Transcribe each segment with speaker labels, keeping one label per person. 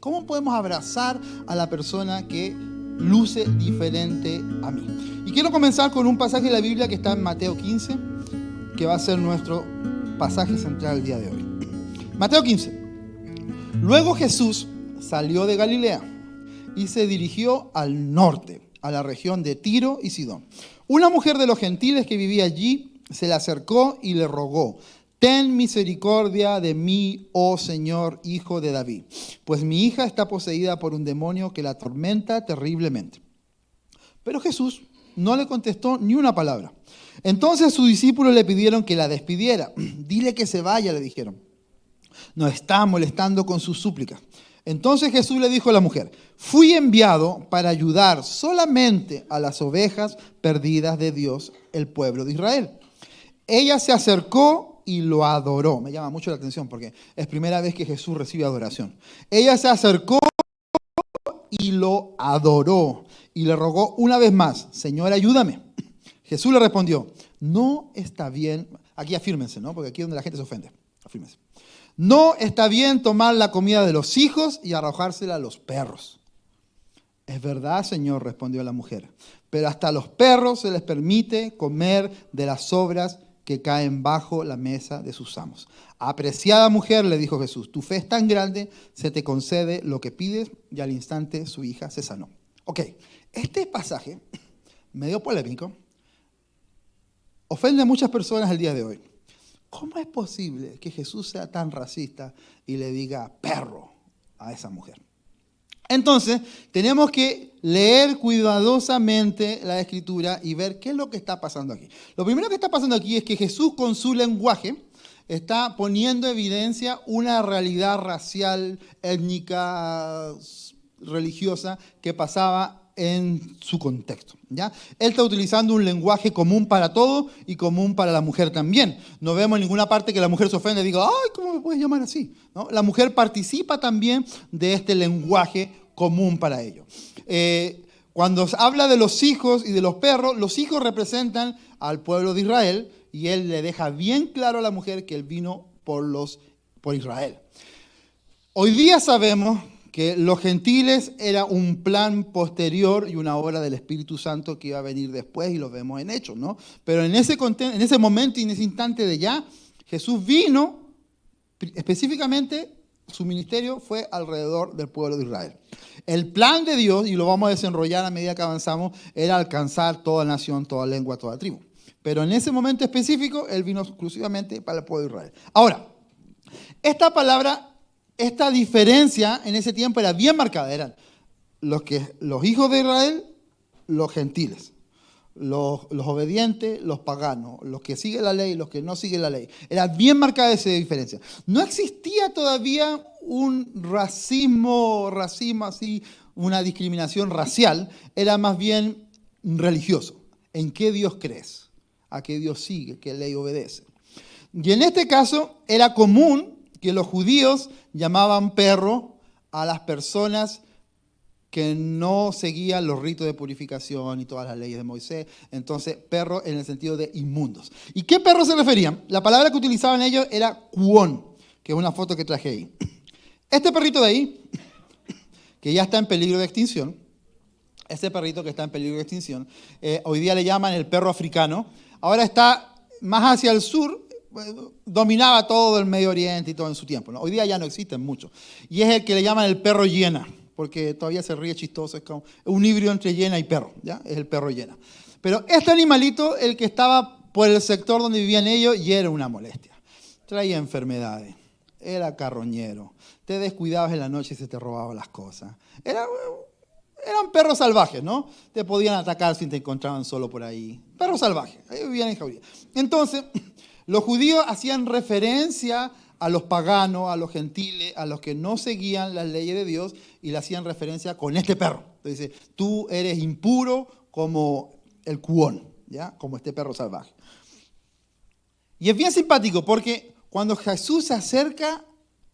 Speaker 1: ¿Cómo podemos abrazar a la persona que luce diferente a mí? Y quiero comenzar con un pasaje de la Biblia que está en Mateo 15, que va a ser nuestro pasaje central el día de hoy. Mateo 15. Luego Jesús salió de Galilea y se dirigió al norte, a la región de Tiro y Sidón. Una mujer de los gentiles que vivía allí se le acercó y le rogó: ten misericordia de mí, oh Señor, hijo de David, pues mi hija está poseída por un demonio que la atormenta terriblemente. Pero Jesús no le contestó ni una palabra. Entonces sus discípulos le pidieron que la despidiera. Dile que se vaya, le dijeron. Nos está molestando con sus súplicas. Entonces Jesús le dijo a la mujer: fui enviado para ayudar solamente a las ovejas perdidas de Dios, el pueblo de Israel. Ella se acercó y lo adoró. Me llama mucho la atención porque es primera vez que Jesús recibe adoración. Ella se acercó y lo adoró y le rogó una vez más: Señor, ayúdame. Jesús le respondió: no está bien. Aquí afírmense, ¿no? Porque aquí es donde la gente se ofende. Afírmense. No está bien tomar la comida de los hijos y arrojársela a los perros. Es verdad, Señor, respondió la mujer, pero hasta a los perros se les permite comer de las sobras que caen bajo la mesa de sus amos. Apreciada mujer, le dijo Jesús, tu fe es tan grande, se te concede lo que pides, y al instante su hija se sanó. Ok, este pasaje, medio polémico, ofende a muchas personas el día de hoy. ¿Cómo es posible que Jesús sea tan racista y le diga perro a esa mujer? Entonces, tenemos que leer cuidadosamente la Escritura y ver qué es lo que está pasando aquí. Lo primero que está pasando aquí es que Jesús, con su lenguaje, está poniendo en evidencia una realidad racial, étnica, religiosa que pasaba en su contexto, ¿ya? Él está utilizando un lenguaje común para todos y común para la mujer también. No vemos en ninguna parte que la mujer se ofenda y diga: ay, ¿cómo me puedes llamar así? ¿No? La mujer participa también de este lenguaje común para ellos. Cuando habla de los hijos y de los perros, los hijos representan al pueblo de Israel y él le deja bien claro a la mujer que él vino por Israel. Hoy día sabemos que los gentiles era un plan posterior y una obra del Espíritu Santo que iba a venir después, y lo vemos en Hechos, ¿no? Pero en ese momento y en ese instante de ya, Jesús vino, específicamente su ministerio fue alrededor del pueblo de Israel. El plan de Dios, y lo vamos a desenrollar a medida que avanzamos, era alcanzar toda nación, toda lengua, toda tribu. Pero en ese momento específico, él vino exclusivamente para el pueblo de Israel. Ahora, esta diferencia en ese tiempo era bien marcada. Eran los hijos de Israel, los gentiles, los obedientes, los paganos, los que siguen la ley, los que no siguen la ley. Era bien marcada esa diferencia. No existía todavía un racismo así, una discriminación racial. Era más bien religioso. ¿En qué Dios crees? ¿A qué Dios sigue? ¿Qué ley obedece? Y en este caso era común que los judíos llamaban perro a las personas que no seguían los ritos de purificación y todas las leyes de Moisés. Entonces, perro en el sentido de inmundos. ¿Y qué perros se referían? La palabra que utilizaban ellos era cuón, que es una foto que traje ahí. Este perrito de ahí, que ya está en peligro de extinción, hoy día le llaman el perro africano. Ahora está más hacia el sur, dominaba todo el Medio Oriente y todo en su tiempo, ¿no? Hoy día ya no existen muchos. Y es el que le llaman el perro hiena, porque todavía se ríe chistoso, es como un híbrido entre hiena y perro, ¿ya? Es el perro hiena. Pero este animalito, el que estaba por el sector donde vivían ellos, y era una molestia. Traía enfermedades, era carroñero, te descuidabas en la noche y se te robaban las cosas. Eran perros salvajes, ¿no? Te podían atacar si te encontraban solo por ahí. Perros salvajes, ahí vivían en jauría. Entonces, los judíos hacían referencia a los paganos, a los gentiles, a los que no seguían las leyes de Dios, y le hacían referencia con este perro. Entonces, tú eres impuro como el cuón, ¿ya? Como este perro salvaje. Y es bien simpático porque cuando Jesús se acerca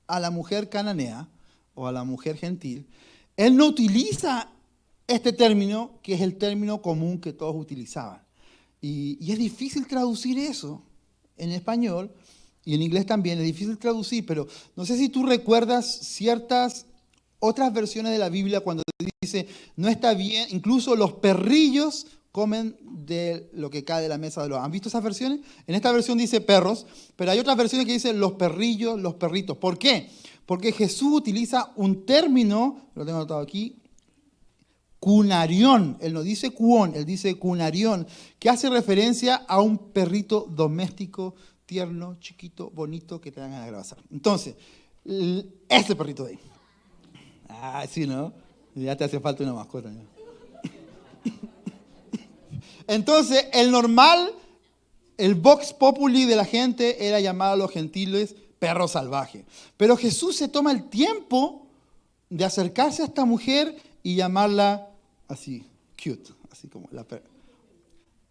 Speaker 1: a la mujer cananea o a la mujer gentil, él no utiliza este término, que es el término común que todos utilizaban. Y es difícil traducir eso en español, y en inglés también es difícil traducir, pero no sé si tú recuerdas ciertas otras versiones de la Biblia cuando dice, no está bien, incluso los perrillos comen de lo que cae de la mesa de los... ¿Han visto esas versiones? En esta versión dice perros, pero hay otras versiones que dicen los perrillos, los perritos. ¿Por qué? Porque Jesús utiliza un término, lo tengo anotado aquí, cunarión. Él no dice cuón, él dice cunarión, que hace referencia a un perrito doméstico, tierno, chiquito, bonito, que te dan ganas de abrazar. Entonces, este perrito de ahí. Ah, sí, ¿no? Ya te hace falta una mascota, ¿no? Entonces, el normal, el vox populi de la gente era llamar a los gentiles perro salvaje. Pero Jesús se toma el tiempo de acercarse a esta mujer y llamarla así, cute, así como la perra.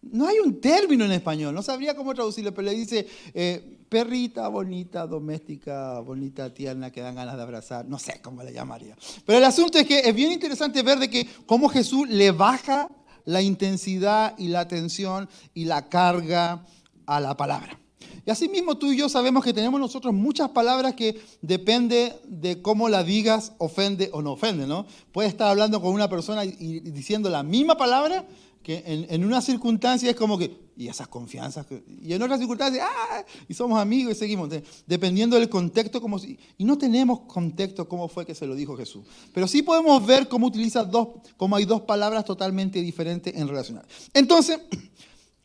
Speaker 1: No hay un término en español, no sabría cómo traducirlo, pero le dice perrita, bonita, doméstica, bonita, tierna, que dan ganas de abrazar. No sé cómo le llamaría. Pero el asunto es que es bien interesante ver de que cómo Jesús le baja la intensidad y la atención y la carga a la palabra. Y así mismo tú y yo sabemos que tenemos nosotros muchas palabras que depende de cómo la digas, ofende o no ofende, ¿no? Puedes estar hablando con una persona y diciendo la misma palabra que en una circunstancia es como que, y esas confianzas, y en otras circunstancias, y somos amigos y seguimos, dependiendo del contexto, y no tenemos contexto cómo fue que se lo dijo Jesús. Pero sí podemos ver cómo utiliza cómo hay dos palabras totalmente diferentes en relacionar. Entonces,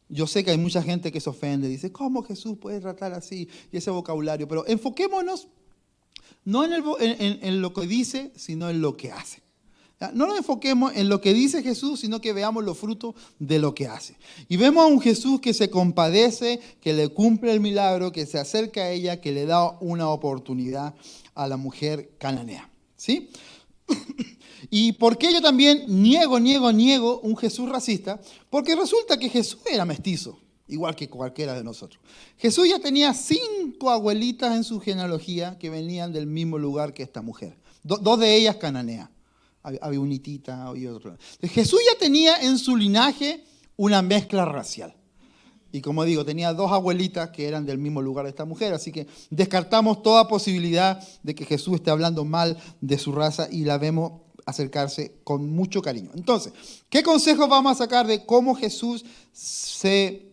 Speaker 1: yo sé que hay mucha gente que se ofende, dice, ¿cómo Jesús puede tratar así? Y ese vocabulario, pero enfoquémonos no en lo que dice, sino en lo que hace. No nos enfoquemos en lo que dice Jesús, sino que veamos los frutos de lo que hace. Y vemos a un Jesús que se compadece, que le cumple el milagro, que se acerca a ella, que le da una oportunidad a la mujer cananea. ¿Sí? ¿Y por qué yo también niego un Jesús racista? Porque resulta que Jesús era mestizo, igual que cualquiera de nosotros. Jesús ya tenía 5 abuelitas en su genealogía que venían del mismo lugar que esta mujer. 2 de ellas cananeas. Había un hitita, había otro. Jesús ya tenía en su linaje una mezcla racial. Y como digo, tenía 2 abuelitas que eran del mismo lugar de esta mujer. Así que descartamos toda posibilidad de que Jesús esté hablando mal de su raza y la vemos acercarse con mucho cariño. Entonces, ¿qué consejos vamos a sacar de cómo Jesús se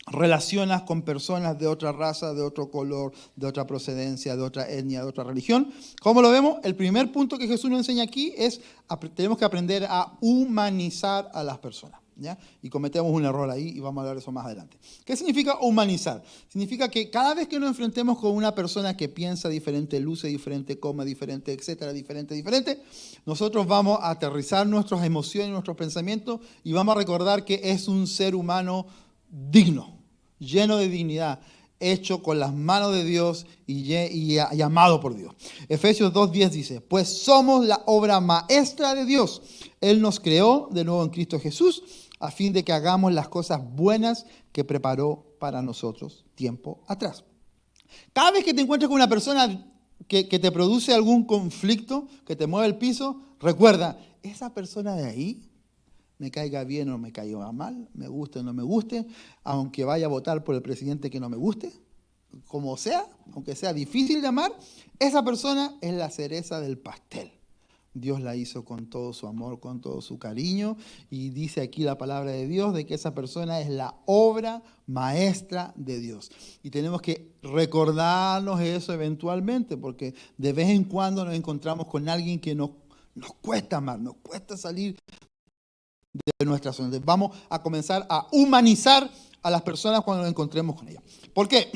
Speaker 1: relaciona con personas de otra raza, de otro color, de otra procedencia, de otra etnia, de otra religión? ¿Cómo lo vemos? El primer punto que Jesús nos enseña aquí es tenemos que aprender a humanizar a las personas, ¿ya? Y cometemos un error ahí y vamos a hablar de eso más adelante. ¿Qué significa humanizar? Significa que cada vez que nos enfrentemos con una persona que piensa diferente, luce diferente, come diferente, etcétera, diferente, nosotros vamos a aterrizar nuestras emociones, nuestros pensamientos y vamos a recordar que es un ser humano digno, lleno de dignidad, hecho con las manos de Dios y amado por Dios. Efesios 2:10 dice, pues somos la obra maestra de Dios. Él nos creó de nuevo en Cristo Jesús a fin de que hagamos las cosas buenas que preparó para nosotros tiempo atrás. Cada vez que te encuentres con una persona que te produce algún conflicto, que te mueve el piso, recuerda, esa persona de ahí, me caiga bien o me caiga mal, me guste o no me guste, aunque vaya a votar por el presidente que no me guste, como sea, aunque sea difícil de amar, esa persona es la cereza del pastel. Dios la hizo con todo su amor, con todo su cariño, y dice aquí la palabra de Dios de que esa persona es la obra maestra de Dios. Y tenemos que recordarnos eso eventualmente, porque de vez en cuando nos encontramos con alguien que nos cuesta amar, nos cuesta salir de nuestra zona. Vamos a comenzar a humanizar a las personas cuando nos encontremos con ellas. ¿Por qué?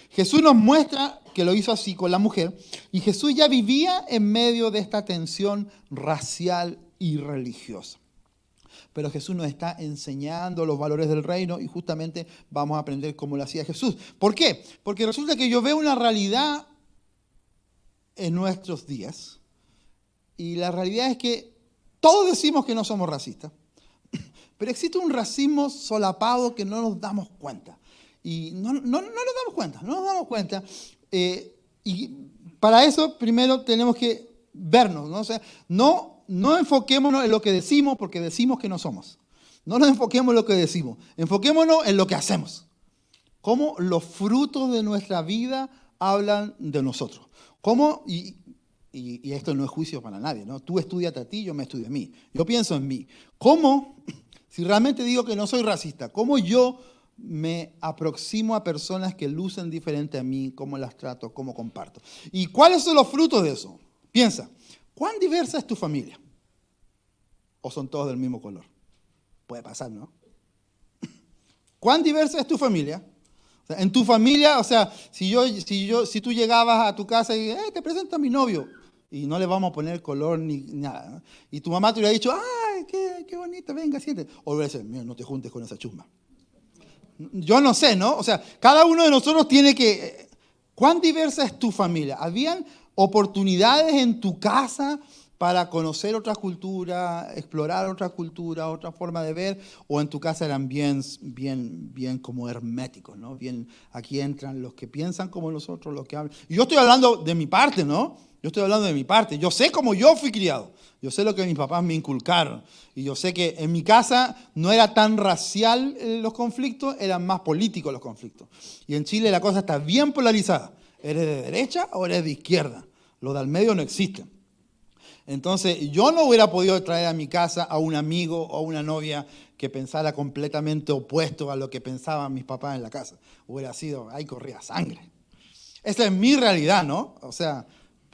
Speaker 1: Jesús nos muestra que lo hizo así con la mujer, y Jesús ya vivía en medio de esta tensión racial y religiosa. Pero Jesús nos está enseñando los valores del reino y justamente vamos a aprender cómo lo hacía Jesús. ¿Por qué? Porque resulta que yo veo una realidad en nuestros días, y la realidad es que todos decimos que no somos racistas, pero existe un racismo solapado que no nos damos cuenta. Y no nos damos cuenta. Y para eso primero tenemos que vernos, ¿no? O sea, no enfoquémonos en lo que decimos porque decimos que no somos. No nos enfoquemos en lo que decimos. Enfoquémonos en lo que hacemos. Cómo los frutos de nuestra vida hablan de nosotros. Cómo, y y esto no es juicio para nadie, ¿no? Tú estudiate a ti, yo me estudio a mí. Yo pienso en mí. ¿Cómo, si realmente digo que no soy racista, cómo yo me aproximo a personas que lucen diferente a mí, cómo las trato, cómo comparto? ¿Y cuáles son los frutos de eso? Piensa, ¿cuán diversa es tu familia? ¿O son todos del mismo color? Puede pasar, ¿no? ¿Cuán diversa es tu familia? O sea, en tu familia, o sea, si tú llegabas a tu casa y te presento a mi novio, y no le vamos a poner color ni nada, ¿no? Y tu mamá te hubiera dicho, ay, qué bonita, venga, siéntate. O hubiera dicho, mira, no te juntes con esa chusma. Yo no sé, ¿no? O sea, cada uno de nosotros tiene que... ¿Cuán diversa es tu familia? ¿Habían oportunidades en tu casa para conocer otra cultura, explorar otra cultura, otra forma de ver? ¿O en tu casa eran bien como herméticos, ¿no? Bien, aquí entran los que piensan como nosotros, los que hablan. Y yo estoy hablando de mi parte, ¿no? Yo estoy hablando de mi parte. Yo sé cómo yo fui criado. Yo sé lo que mis papás me inculcaron. Y yo sé que en mi casa no era tan racial los conflictos, eran más políticos los conflictos. Y en Chile la cosa está bien polarizada. ¿Eres de derecha o eres de izquierda? Los de al medio no existen. Entonces, yo no hubiera podido traer a mi casa a un amigo o a una novia que pensara completamente opuesto a lo que pensaban mis papás en la casa. Hubiera sido, ahí corría sangre. Esa es mi realidad, ¿no? O sea,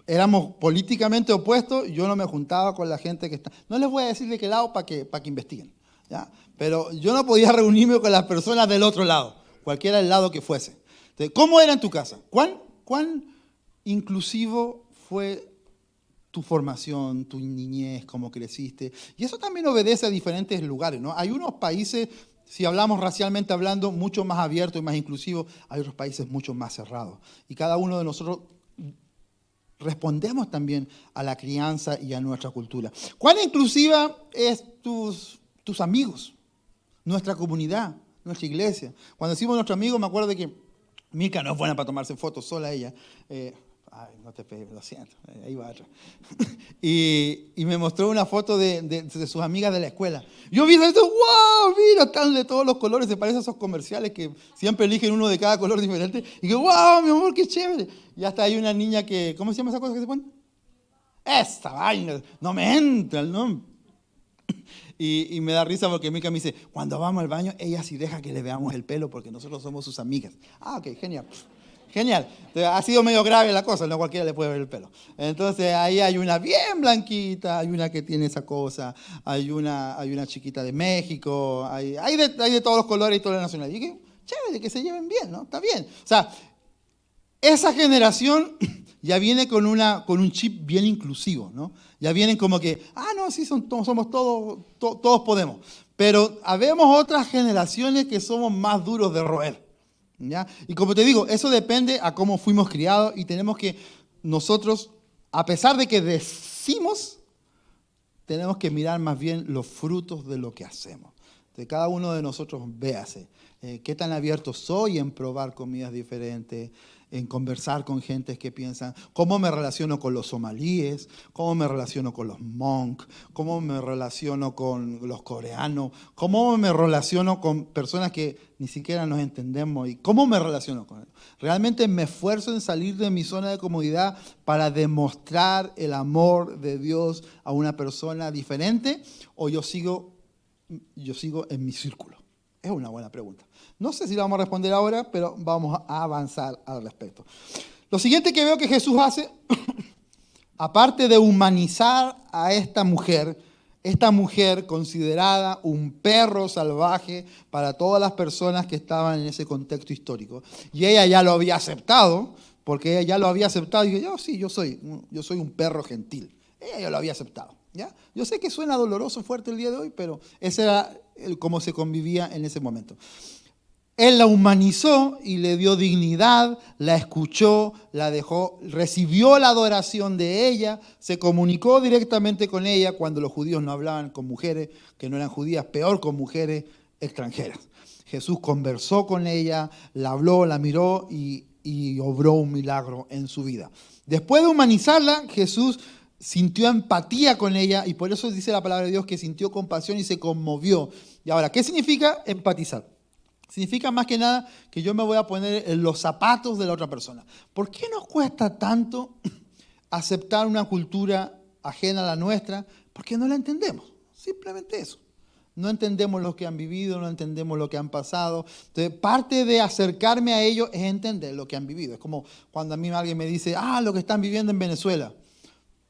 Speaker 1: éramos políticamente opuestos, yo no me juntaba con la gente que está... No les voy a decir de qué lado para que investiguen, ¿ya? Pero yo no podía reunirme con las personas del otro lado, cualquiera el lado que fuese. Entonces, ¿cómo era en tu casa? ¿Cuán inclusivo fue tu formación, tu niñez, cómo creciste? Y eso también obedece a diferentes lugares, ¿no? Hay unos países, si hablamos racialmente hablando, mucho más abiertos y más inclusivos. Hay otros países mucho más cerrados. Y cada uno de nosotros respondemos también a la crianza y a nuestra cultura. ¿Cuán inclusiva es tus amigos, nuestra comunidad, nuestra iglesia? Cuando decimos nuestro amigo, me acuerdo de que Mica no es buena para tomarse fotos, sola ella. Ay, no te pegues, lo siento, ahí va atrás. y me mostró una foto de sus amigas de la escuela. Yo vi esto, wow, mira, están de todos los colores, se parecen a esos comerciales que siempre eligen uno de cada color diferente. Y digo, wow, mi amor, qué chévere. Y hasta hay una niña que, ¿cómo se llama esa cosa que se pone? Esta vaina, no me entra el nombre. Y me da risa porque Mica me dice, cuando vamos al baño, ella sí deja que le veamos el pelo porque nosotros somos sus amigas. Ah, ok, genial. Genial. Entonces, ha sido medio grave la cosa, no cualquiera le puede ver el pelo. Entonces ahí hay una bien blanquita, hay una que tiene esa cosa, hay una chiquita de México, hay de todos los colores y todas las nacionalidades. Y que chévere, que se lleven bien, ¿no? Está bien. O sea, esa generación ya viene con un chip bien inclusivo, ¿no? Ya vienen como que, no, sí, somos todos podemos. Pero habemos otras generaciones que somos más duros de roer, ¿ya? Y como te digo, eso depende a cómo fuimos criados y tenemos que nosotros, a pesar de que decimos, tenemos que mirar más bien los frutos de lo que hacemos. De cada uno de nosotros, véase, qué tan abierto soy en probar comidas diferentes, en conversar con gente que piensan, cómo me relaciono con los somalíes, cómo me relaciono con los monks, cómo me relaciono con los coreanos, cómo me relaciono con personas que ni siquiera nos entendemos y cómo me relaciono con ellos. Realmente me esfuerzo en salir de mi zona de comodidad para demostrar el amor de Dios a una persona diferente, o yo sigo en mi círculo. Es una buena pregunta. No sé si la vamos a responder ahora, pero vamos a avanzar al respecto. Lo siguiente que veo que Jesús hace, aparte de humanizar a esta mujer considerada un perro salvaje para todas las personas que estaban en ese contexto histórico, y ella ya lo había aceptado, porque ella ya lo había aceptado, y dijo, sí, yo soy un perro gentil. Ella ya lo había aceptado, ¿ya? Yo sé que suena doloroso, fuerte el día de hoy, pero ese era cómo se convivía en ese momento. Él la humanizó y le dio dignidad, la escuchó, la dejó, recibió la adoración de ella, se comunicó directamente con ella cuando los judíos no hablaban con mujeres que no eran judías, peor con mujeres extranjeras. Jesús conversó con ella, la habló, la miró y obró un milagro en su vida. Después de humanizarla, Jesús sintió empatía con ella y por eso dice la palabra de Dios que sintió compasión y se conmovió. Y ahora, ¿qué significa empatizar? Significa más que nada que yo me voy a poner en los zapatos de la otra persona. ¿Por qué nos cuesta tanto aceptar una cultura ajena a la nuestra porque no la entendemos. Simplemente eso. No entendemos lo que han vivido, no entendemos lo que han pasado. Entonces, parte de acercarme a ellos es entender lo que han vivido. Es como cuando a mí alguien me dice, lo que están viviendo en Venezuela.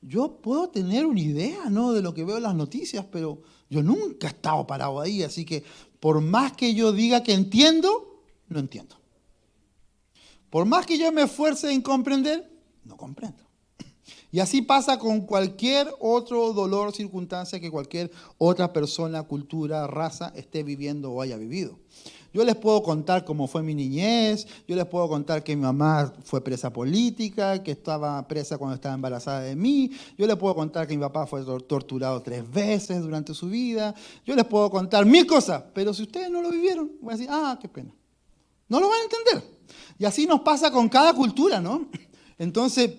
Speaker 1: Yo puedo tener una idea, ¿no?, de lo que veo en las noticias, pero yo nunca he estado parado ahí. Así que por más que yo diga que entiendo, no entiendo. Por más que yo me esfuerce en comprender, no comprendo. Y así pasa con cualquier otro dolor o circunstancia que cualquier otra persona, cultura, raza esté viviendo o haya vivido. Yo les puedo contar cómo fue mi niñez, yo les puedo contar que mi mamá fue presa política, que estaba presa cuando estaba embarazada de mí, yo les puedo contar que mi papá fue torturado 3 veces durante su vida, yo les puedo contar 1000 cosas, pero si ustedes no lo vivieron, van a decir, qué pena. No lo van a entender. Y así nos pasa con cada cultura, ¿no? Entonces,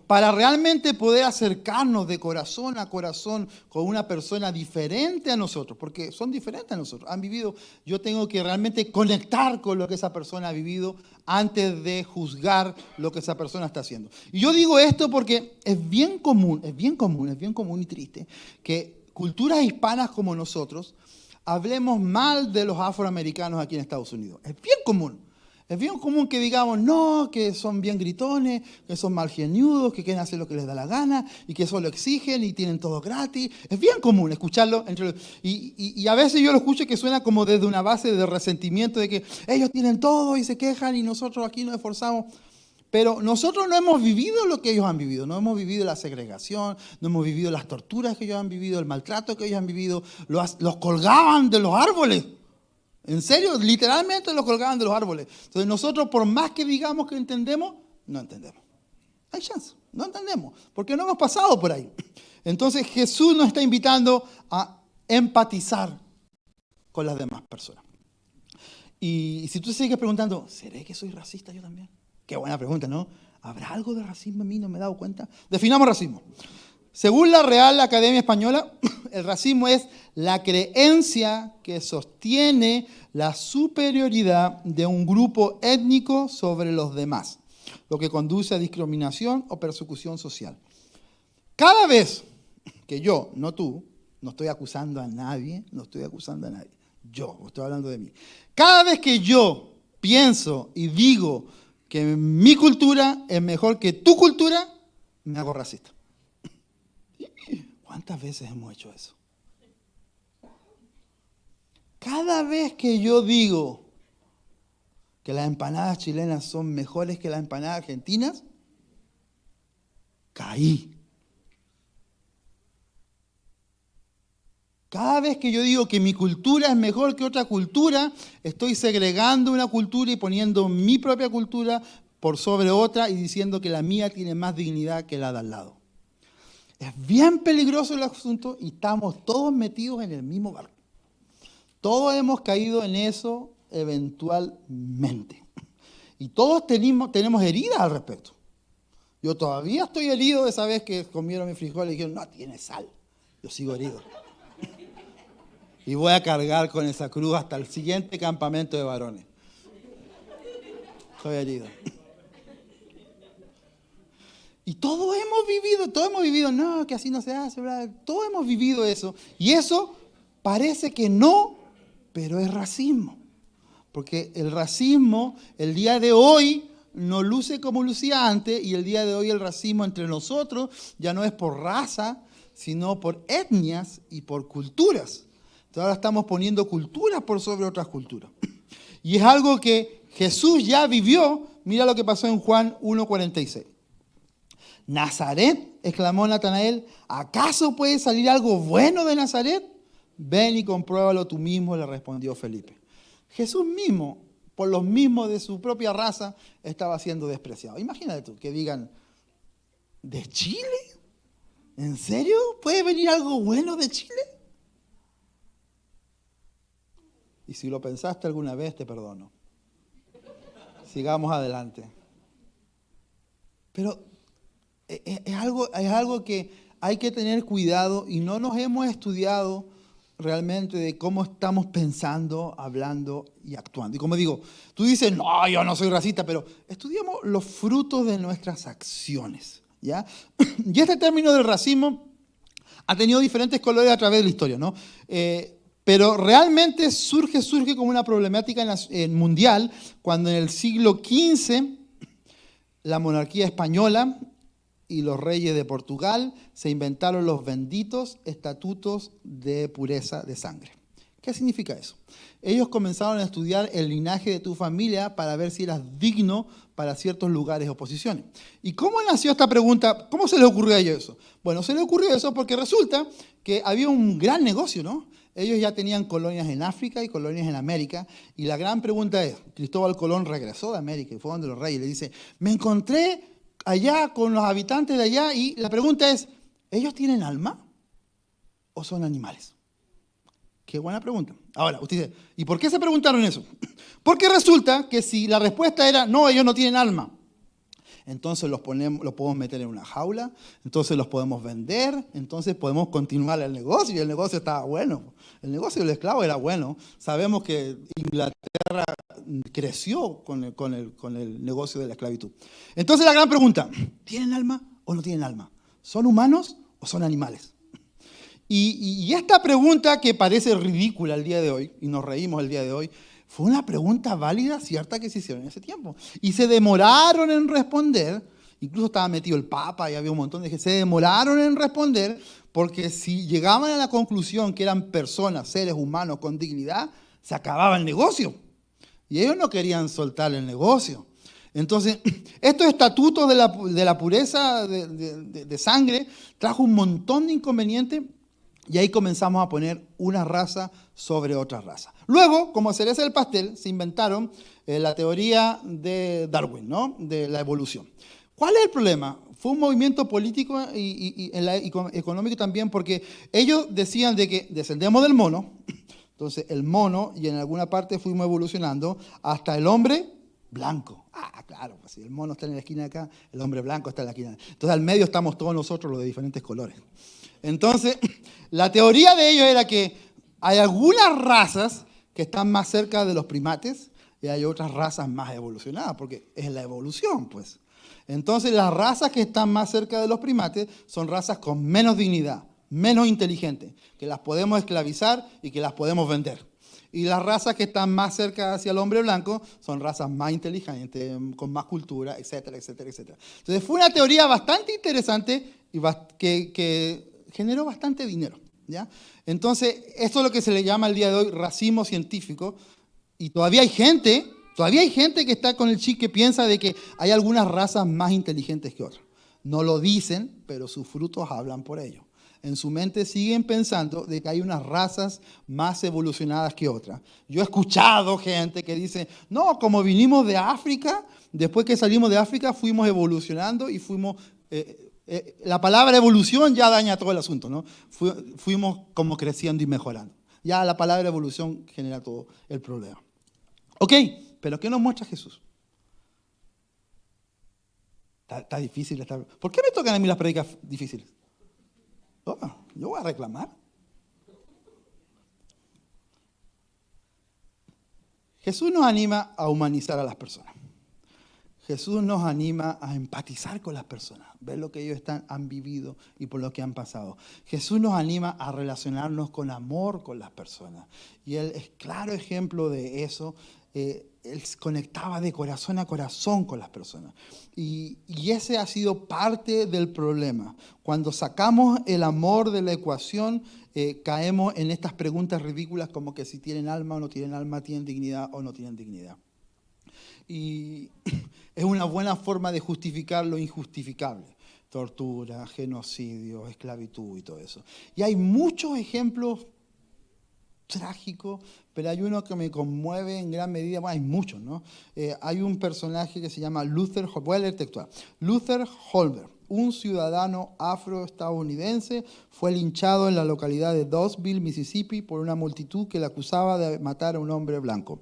Speaker 1: para realmente poder acercarnos de corazón a corazón con una persona diferente a nosotros, porque son diferentes a nosotros, han vivido, yo tengo que realmente conectar con lo que esa persona ha vivido antes de juzgar lo que esa persona está haciendo. Y yo digo esto porque es bien común y triste que culturas hispanas como nosotros hablemos mal de los afroamericanos aquí en Estados Unidos. Es bien común. Es bien común que digamos, no, que son bien gritones, que son malgeniudos, que quieren hacer lo que les da la gana y que eso lo exigen y tienen todo gratis. Es bien común escucharlo. Y a veces yo lo escucho que suena como desde una base de resentimiento de que ellos tienen todo y se quejan y nosotros aquí nos esforzamos. Pero nosotros no hemos vivido lo que ellos han vivido. No hemos vivido la segregación, no hemos vivido las torturas que ellos han vivido, el maltrato que ellos han vivido. Los colgaban de los árboles. En serio, literalmente los colgaban de los árboles. Entonces nosotros, por más que digamos que entendemos, no entendemos. Hay chance, no entendemos, porque no hemos pasado por ahí. Entonces Jesús nos está invitando a empatizar con las demás personas. Y si tú sigues preguntando, ¿seré que soy racista yo también? Qué buena pregunta, ¿no? ¿Habrá algo de racismo en mí? No me he dado cuenta. Definamos racismo. Según la Real Academia Española, el racismo es la creencia que sostiene la superioridad de un grupo étnico sobre los demás, lo que conduce a discriminación o persecución social. Cada vez que yo, no tú, no estoy acusando a nadie, yo estoy hablando de mí. Cada vez que yo pienso y digo que mi cultura es mejor que tu cultura, me hago racista. ¿Cuántas veces hemos hecho eso? Cada vez que yo digo que las empanadas chilenas son mejores que las empanadas argentinas, caí. Cada vez que yo digo que mi cultura es mejor que otra cultura, estoy segregando una cultura y poniendo mi propia cultura por sobre otra y diciendo que la mía tiene más dignidad que la de al lado. Es bien peligroso el asunto y estamos todos metidos en el mismo barco. Todos hemos caído en eso eventualmente. Y todos tenemos heridas al respecto. Yo todavía estoy herido de esa vez que comieron mi frijol y dijeron, no, tiene sal. Yo sigo herido. Y voy a cargar con esa cruz hasta el siguiente campamento de varones. Estoy herido. Y todos hemos vivido, no, que así no se hace, ¿verdad? Todos hemos vivido eso. Y eso parece que no, pero es racismo. Porque el racismo, el día de hoy, no luce como lucía antes, y el día de hoy el racismo entre nosotros ya no es por raza, sino por etnias y por culturas. Entonces ahora estamos poniendo culturas por sobre otras culturas. Y es algo que Jesús ya vivió. Mira lo que pasó en Juan 1:46. ¿Nazaret?, exclamó Natanael, ¿acaso puede salir algo bueno de Nazaret? Ven y compruébalo tú mismo, le respondió Felipe. Jesús mismo, por los mismos de su propia raza, estaba siendo despreciado. Imagínate tú, que digan, ¿de Chile? ¿En serio? ¿Puede venir algo bueno de Chile? Y si lo pensaste alguna vez, te perdono. Sigamos adelante. Pero es algo que hay que tener cuidado y no nos hemos estudiado realmente de cómo estamos pensando, hablando y actuando. Y como digo, tú dices, no, yo no soy racista, pero estudiamos los frutos de nuestras acciones, ¿ya? Y este término del racismo ha tenido diferentes colores a través de la historia, ¿no? Pero realmente surge como una problemática mundial cuando en el siglo XV la monarquía española y los reyes de Portugal se inventaron los benditos estatutos de pureza de sangre. ¿Qué significa eso? Ellos comenzaron a estudiar el linaje de tu familia para ver si eras digno para ciertos lugares o posiciones. ¿Y cómo nació esta pregunta? ¿Cómo se les ocurrió a ellos eso? Bueno, se les ocurrió eso porque resulta que había un gran negocio, ¿no? Ellos ya tenían colonias en África y colonias en América. Y la gran pregunta es, Cristóbal Colón regresó de América y fue donde los reyes le dice, me encontré allá con los habitantes de allá y la pregunta es, ¿ellos tienen alma o son animales? Qué buena pregunta. Ahora, usted dice, ¿y por qué se preguntaron eso? Porque resulta que si la respuesta era, no, ellos no tienen alma, entonces los podemos meter en una jaula, entonces los podemos vender, entonces podemos continuar el negocio, y el negocio estaba bueno. El negocio del esclavo era bueno. Sabemos que Inglaterra creció con el negocio de la esclavitud. Entonces la gran pregunta, ¿tienen alma o no tienen alma? ¿Son humanos o son animales? Y esta pregunta que parece ridícula el día de hoy, y nos reímos el día de hoy, fue una pregunta válida, cierta, que se hicieron en ese tiempo. Y se demoraron en responder, incluso estaba metido el Papa y había un montón de gente, se demoraron en responder porque si llegaban a la conclusión que eran personas, seres humanos con dignidad, se acababa el negocio. Y ellos no querían soltar el negocio. Entonces, estos estatutos de la pureza de sangre trajo un montón de inconvenientes. Y ahí comenzamos a poner una raza sobre otra raza. Luego, como cereza del pastel, se inventaron la teoría de Darwin, ¿no? De la evolución. ¿Cuál es el problema? Fue un movimiento político y económico también, porque ellos decían de que descendemos del mono, entonces el mono, y en alguna parte fuimos evolucionando hasta el hombre blanco. Ah, claro, pues si el mono está en la esquina de acá, el hombre blanco está en la esquina. Entonces al medio estamos todos nosotros, los de diferentes colores. Entonces, la teoría de ellos era que hay algunas razas que están más cerca de los primates y hay otras razas más evolucionadas, porque es la evolución, pues. Entonces, las razas que están más cerca de los primates son razas con menos dignidad, menos inteligentes, que las podemos esclavizar y que las podemos vender. Y las razas que están más cerca hacia el hombre blanco son razas más inteligentes, con más cultura, etcétera, etcétera, etcétera. Entonces, fue una teoría bastante interesante y que generó bastante dinero, ¿ya? Entonces, esto es lo que se le llama el día de hoy racismo científico. Y todavía hay gente que está con el chip que piensa de que hay algunas razas más inteligentes que otras. No lo dicen, pero sus frutos hablan por ello. En su mente siguen pensando de que hay unas razas más evolucionadas que otras. Yo he escuchado gente que dice, no, como vinimos de África, después que salimos de África fuimos evolucionando y fuimos... la palabra evolución ya daña todo el asunto, ¿no? Fuimos como creciendo y mejorando. Ya la palabra evolución genera todo el problema. Ok, pero ¿qué nos muestra Jesús? Está difícil. ¿Por qué me tocan a mí las prédicas difíciles? Oh, yo voy a reclamar. Jesús nos anima a humanizar a las personas. Jesús nos anima a empatizar con las personas, ver lo que ellos han vivido y por lo que han pasado. Jesús nos anima a relacionarnos con amor con las personas. Y Él es claro ejemplo de eso. Él conectaba de corazón a corazón con las personas. Y ese ha sido parte del problema. Cuando sacamos el amor de la ecuación, caemos en estas preguntas ridículas como que si tienen alma o no tienen alma, tienen dignidad o no tienen dignidad. Y es una buena forma de justificar lo injustificable. Tortura, genocidio, esclavitud y todo eso. Y hay muchos ejemplos trágicos, pero hay uno que me conmueve en gran medida. Bueno, hay muchos, ¿no? Hay un personaje que se llama Luther Holbert. Voy a leer textual. Luther Holbert, un ciudadano afroestadounidense, fue linchado en la localidad de Dawsonville, Mississippi, por una multitud que le acusaba de matar a un hombre blanco.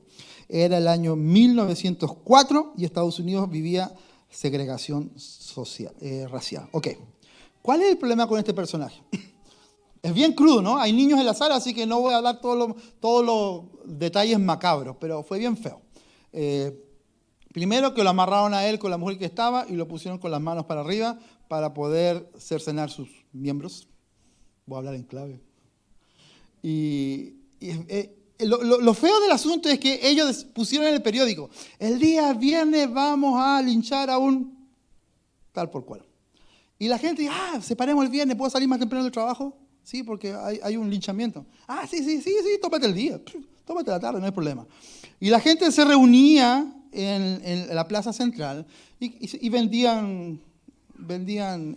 Speaker 1: Era el año 1904 y Estados Unidos vivía segregación social, racial. Ok, ¿cuál es el problema con este personaje? Es bien crudo, ¿no? Hay niños en la sala, así que no voy a dar todos los detalles macabros, pero fue bien feo. Primero que lo amarraron a él con la mujer que estaba y lo pusieron con las manos para arriba para poder cercenar sus miembros. Voy a hablar en clave. Lo feo del asunto es que ellos pusieron en el periódico: el día viernes vamos a linchar a un tal por cual. Y la gente dice: separemos el viernes, ¿puedo salir más temprano del trabajo? Sí, porque hay un linchamiento. Sí, tómate el día, tómate la tarde, no hay problema. Y la gente se reunía en la plaza central y vendían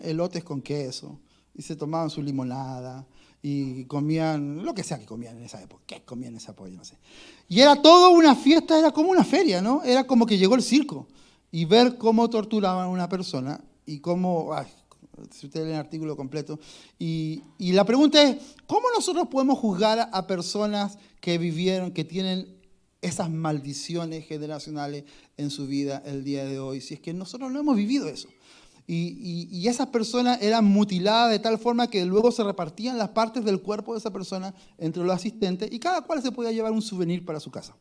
Speaker 1: elotes con queso, y se tomaban su limonada, y comían lo que sea que comían en esa época. ¿Qué comían en esa época? Yo no sé. Y era toda una fiesta, era como una feria, ¿no? Era como que llegó el circo. Y ver cómo torturaban a una persona y cómo... si usted lee el artículo completo. Y la pregunta es, ¿cómo nosotros podemos juzgar a personas que vivieron, que tienen esas maldiciones generacionales en su vida el día de hoy, si es que nosotros no hemos vivido eso? Y esas personas eran mutiladas de tal forma que luego se repartían las partes del cuerpo de esa persona entre los asistentes y cada cual se podía llevar un souvenir para su casa.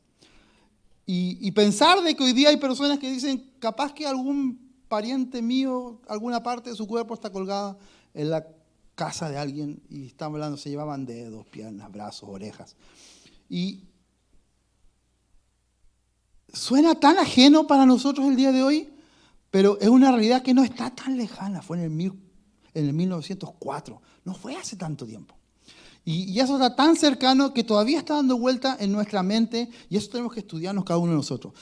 Speaker 1: Y pensar de que hoy día hay personas que dicen, capaz que algún pariente mío, alguna parte de su cuerpo está colgada en la casa de alguien, y estamos hablando, se llevaban dedos, piernas, brazos, orejas. Y suena tan ajeno para nosotros el día de hoy, pero es una realidad que no está tan lejana. Fue en el 1904, no fue hace tanto tiempo. Y eso está tan cercano que todavía está dando vuelta en nuestra mente, y eso tenemos que estudiarnos cada uno de nosotros.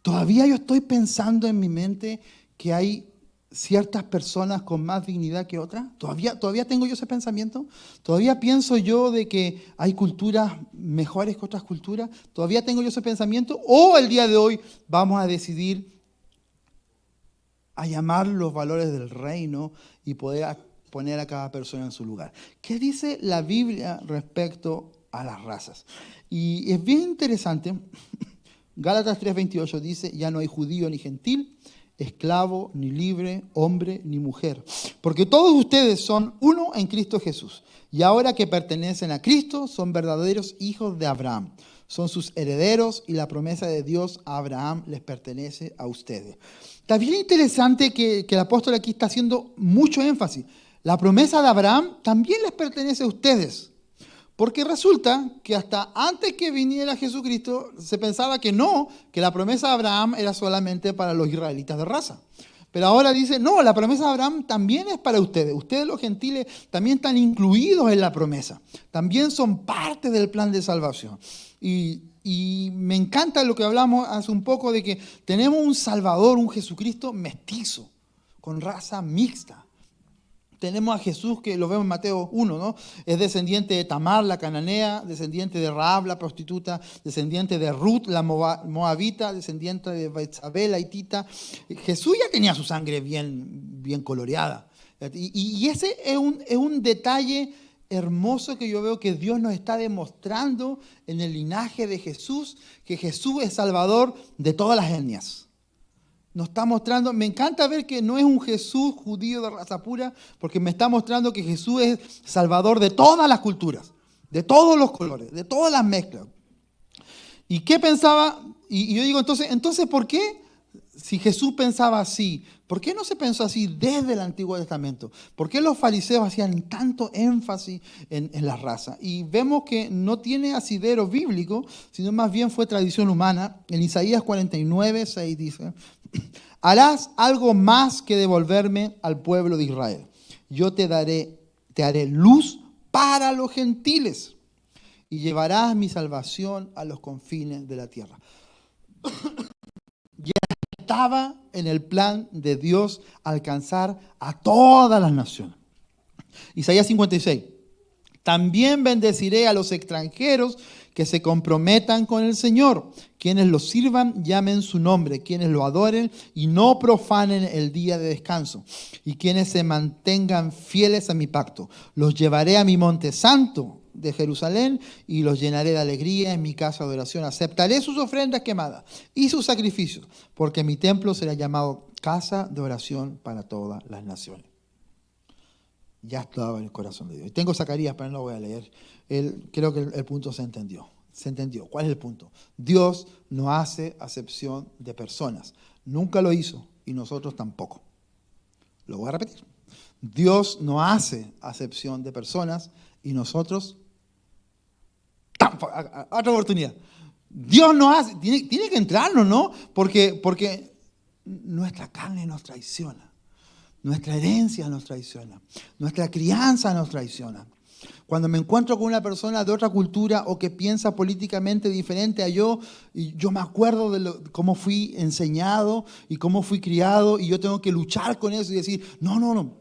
Speaker 1: Todavía yo estoy pensando en mi mente que hay ciertas personas con más dignidad que otras. Todavía tengo yo ese pensamiento. Todavía pienso yo de que hay culturas mejores que otras culturas. Todavía tengo yo ese pensamiento. O el día de hoy vamos a decidir a llamar los valores del reino y poder poner a cada persona en su lugar. ¿Qué dice la Biblia respecto a las razas? Y es bien interesante. Gálatas 3:28 dice: ya no hay judío ni gentil, esclavo ni libre, hombre ni mujer, porque todos ustedes son uno en Cristo Jesús. Y ahora que pertenecen a Cristo, son verdaderos hijos de Abraham. Son sus herederos, y la promesa de Dios a Abraham les pertenece a ustedes. Está bien interesante que el apóstol aquí está haciendo mucho énfasis. La promesa de Abraham también les pertenece a ustedes. Porque resulta que hasta antes que viniera Jesucristo se pensaba que no, que la promesa de Abraham era solamente para los israelitas de raza. Pero ahora dice, no, la promesa de Abraham también es para ustedes. Ustedes, los gentiles, también están incluidos en la promesa. También son parte del plan de salvación. Y me encanta lo que hablamos hace un poco de que tenemos un Salvador, un Jesucristo mestizo, con raza mixta. Tenemos a Jesús, que lo vemos en Mateo 1, ¿no? Es descendiente de Tamar, la cananea, descendiente de Rahab, la prostituta, descendiente de Ruth, la moabita, descendiente de Betsabé, la hitita. Jesús ya tenía su sangre bien coloreada. Y ese es un detalle hermoso que yo veo que Dios nos está demostrando en el linaje de Jesús, que Jesús es Salvador de todas las etnias. Nos está mostrando, me encanta ver que no es un Jesús judío de raza pura, porque me está mostrando que Jesús es Salvador de todas las culturas, de todos los colores, de todas las mezclas. ¿Y qué pensaba? Y yo digo, entonces, ¿por qué? Si Jesús pensaba así, ¿por qué no se pensó así desde el Antiguo Testamento? ¿Por qué los fariseos hacían tanto énfasis en la raza? Y vemos que no tiene asidero bíblico, sino más bien fue tradición humana. En Isaías 49:6 dice: harás algo más que devolverme al pueblo de Israel. Yo te haré luz para los gentiles y llevarás mi salvación a los confines de la tierra. Ya estaba en el plan de Dios alcanzar a todas las naciones. Isaías 56. También bendeciré a los extranjeros que se comprometan con el Señor. Quienes lo sirvan, llamen su nombre. Quienes lo adoren y no profanen el día de descanso. Y quienes se mantengan fieles a mi pacto. Los llevaré a mi monte santo de Jerusalén y los llenaré de alegría en mi casa de oración. Aceptaré sus ofrendas quemadas y sus sacrificios, porque mi templo será llamado casa de oración para todas las naciones. ya estaba en el corazón de Dios. Y tengo Zacarías, pero no lo voy a leer. Creo que el punto se entendió. Se entendió. ¿Cuál es el punto? Dios no hace acepción de personas. Nunca lo hizo y nosotros tampoco. Lo voy a repetir. Dios no hace acepción de personas y nosotros tampoco. Otra oportunidad. Dios no hace, tiene que entrarnos, ¿no? Porque nuestra carne nos traiciona. Nuestra herencia nos traiciona. Nuestra crianza nos traiciona. Cuando me encuentro con una persona de otra cultura o que piensa políticamente diferente a yo, y yo me acuerdo de cómo fui enseñado y cómo fui criado, y yo tengo que luchar con eso y decir, no,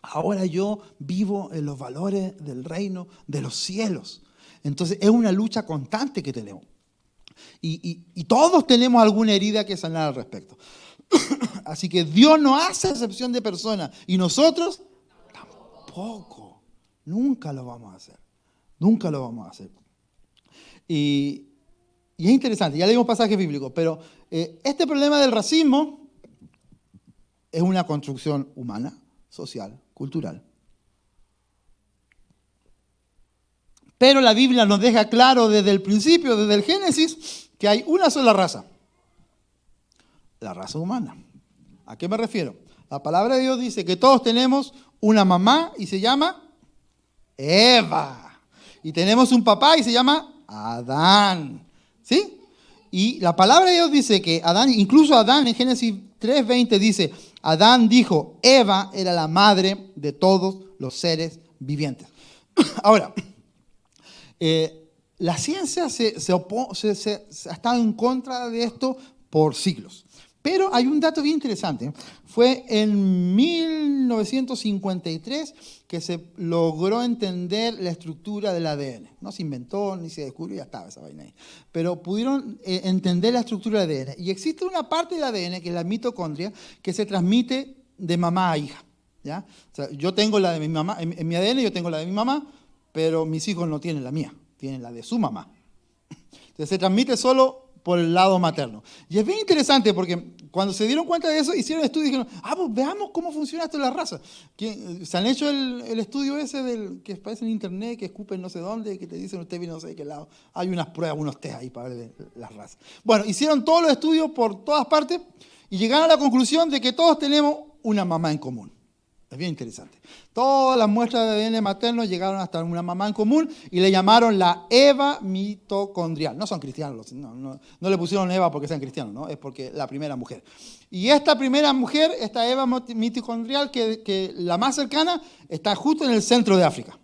Speaker 1: ahora yo vivo en los valores del reino de los cielos. Entonces es una lucha constante que tenemos. Y todos tenemos alguna herida que sanar al respecto. Así que Dios no hace excepción de personas y nosotros tampoco. Nunca lo vamos a hacer. Nunca lo vamos a hacer. Y es interesante, ya leímos pasajes bíblicos, pero este problema del racismo es una construcción humana, social, cultural. Pero la Biblia nos deja claro desde el principio, desde el Génesis, que hay una sola raza. La raza humana. ¿A qué me refiero? La palabra de Dios dice que todos tenemos una mamá y se llama Eva. Y tenemos un papá y se llama Adán. ¿Sí? Y la palabra de Dios dice que Adán, incluso Adán en Génesis 3:20 dice, Adán dijo, Eva era la madre de todos los seres vivientes. Ahora, la ciencia ha estado en contra de esto por siglos. Pero hay un dato bien interesante. Fue en 1953 que se logró entender la estructura del ADN. No se inventó ni se descubrió, ya estaba esa vaina ahí. Pero pudieron entender la estructura del ADN. Y existe una parte del ADN, que es la mitocondria, que se transmite de mamá a hija. ¿Ya? O sea, yo tengo la de mi mamá, en mi ADN yo tengo la de mi mamá, pero mis hijos no tienen la mía, tienen la de su mamá. Entonces se transmite solo por el lado materno. Y es bien interesante porque cuando se dieron cuenta de eso, hicieron estudios y dijeron, pues veamos cómo funciona esto en la raza. Se han hecho el estudio ese del que aparece en internet, que escupen no sé dónde, que te dicen usted viene no sé de qué lado. Hay unas pruebas, unos test ahí para ver las razas. Bueno, hicieron todos los estudios por todas partes y llegaron a la conclusión de que todos tenemos una mamá en común. Es bien interesante. Todas las muestras de ADN materno llegaron hasta una mamá en común y le llamaron la Eva mitocondrial. No son cristianos, no le pusieron Eva porque sean cristianos, ¿no? Es porque la primera mujer. Y esta primera mujer, esta Eva mitocondrial, que la más cercana, está justo en el centro de África.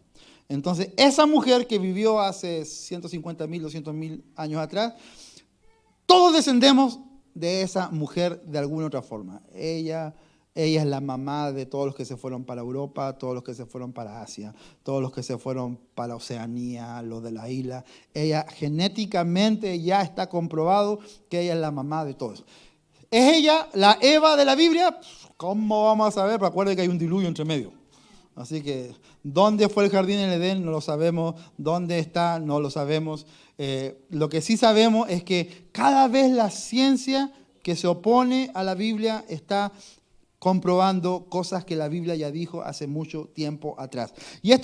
Speaker 1: Entonces, esa mujer que vivió hace 150.000, 200.000 años atrás, todos descendemos de esa mujer de alguna otra forma. Ella es la mamá de todos los que se fueron para Europa, todos los que se fueron para Asia, todos los que se fueron para Oceanía, los de la isla. Ella genéticamente ya está comprobado que ella es la mamá de todos. ¿Es ella la Eva de la Biblia? ¿Cómo vamos a saber? Pero acuérdense que hay un diluvio entre medio. Así que, ¿dónde fue el jardín en Edén? No lo sabemos. ¿Dónde está? No lo sabemos. Lo que sí sabemos es que cada vez la ciencia que se opone a la Biblia está comprobando cosas que la Biblia ya dijo hace mucho tiempo atrás. ¿Y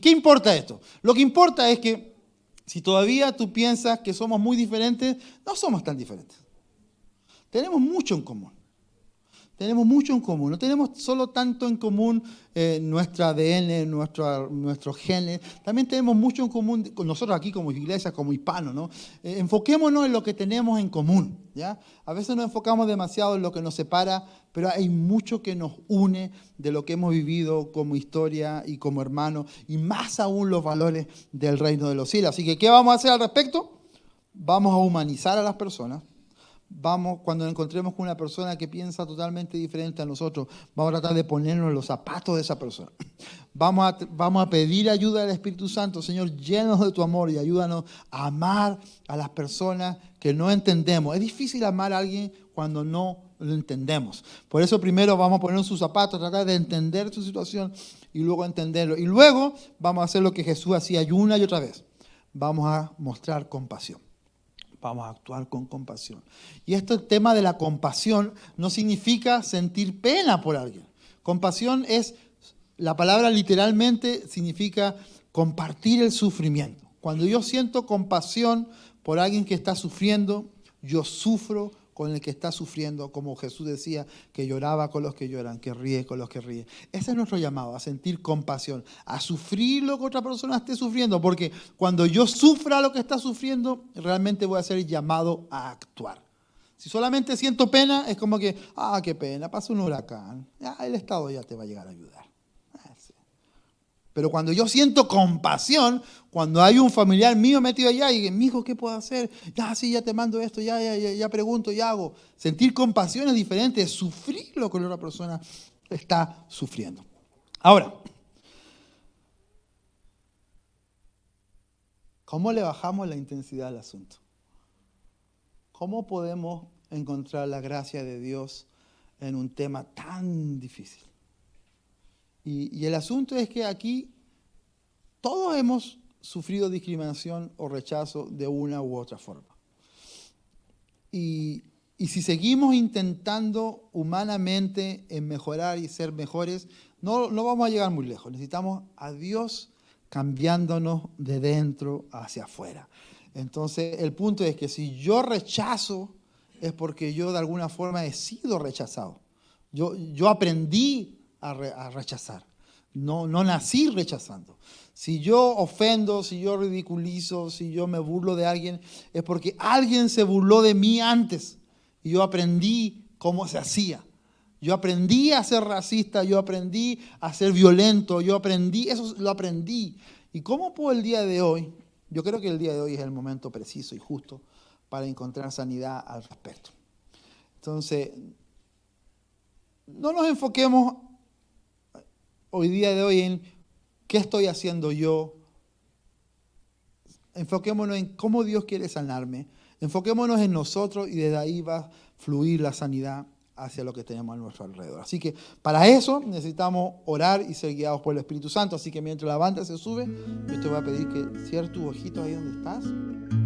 Speaker 1: qué importa esto? Lo que importa es que si todavía tú piensas que somos muy diferentes, no somos tan diferentes. Tenemos mucho en común. Tenemos mucho en común. No tenemos solo tanto en común nuestro ADN, nuestros genes. También tenemos mucho en común con nosotros aquí como iglesia, como hispanos, ¿no? Enfoquémonos en lo que tenemos en común, ¿ya? A veces nos enfocamos demasiado en lo que nos separa, pero hay mucho que nos une de lo que hemos vivido como historia y como hermanos, y más aún los valores del reino de los cielos. Así que, ¿qué vamos a hacer al respecto? Vamos a humanizar a las personas. Cuando nos encontremos con una persona que piensa totalmente diferente a nosotros, vamos a tratar de ponernos en los zapatos de esa persona. Vamos a pedir ayuda del Espíritu Santo. Señor, llénanos de tu amor y ayúdanos a amar a las personas que no entendemos. Es difícil amar a alguien cuando no lo entendemos. Por eso primero vamos a ponernos en sus zapatos, tratar de entender su situación y luego entenderlo. Y luego vamos a hacer lo que Jesús hacía una y otra vez. Vamos a mostrar compasión. Vamos a actuar con compasión. Y el tema de la compasión no significa sentir pena por alguien. Compasión es La palabra literalmente significa compartir el sufrimiento. Cuando yo siento compasión por alguien que está sufriendo, yo sufro con el que está sufriendo, como Jesús decía, que lloraba con los que lloran, que ríe con los que ríen. Ese es nuestro llamado, a sentir compasión, a sufrir lo que otra persona esté sufriendo, porque cuando yo sufra lo que está sufriendo, realmente voy a ser llamado a actuar. Si solamente siento pena, es como que, qué pena, pasa un huracán, el Estado ya te va a llegar a ayudar. Sí. Pero cuando yo siento compasión, cuando hay un familiar mío metido allá y mi hijo, ¿qué puedo hacer? Sí, ya te mando esto, ya pregunto, ya hago. Sentir compasión es diferente, es sufrir lo que la otra persona está sufriendo. Ahora, ¿cómo le bajamos la intensidad al asunto? ¿Cómo podemos encontrar la gracia de Dios en un tema tan difícil? Y el asunto es que aquí todos hemos sufrido discriminación o rechazo de una u otra forma. Y si seguimos intentando humanamente en mejorar y ser mejores, no vamos a llegar muy lejos. Necesitamos a Dios cambiándonos de dentro hacia afuera. Entonces, el punto es que si yo rechazo, es porque yo de alguna forma he sido rechazado. Yo aprendí a rechazar. No nací rechazando. Si yo ofendo, si yo ridiculizo, si yo me burlo de alguien, es porque alguien se burló de mí antes. Y yo aprendí cómo se hacía. Yo aprendí a ser racista, yo aprendí a ser violento, eso lo aprendí. ¿Y cómo puedo el día de hoy? Yo creo que el día de hoy es el momento preciso y justo para encontrar sanidad al respecto. Entonces, no nos enfoquemos hoy día de hoy en qué estoy haciendo yo. Enfoquémonos en cómo Dios quiere sanarme. Enfoquémonos en nosotros y desde ahí va a fluir la sanidad hacia lo que tenemos a nuestro alrededor. Así que para eso necesitamos orar y ser guiados por el Espíritu Santo. Así que mientras la banda se sube, yo te voy a pedir que cierres tus ojitos ahí donde estás.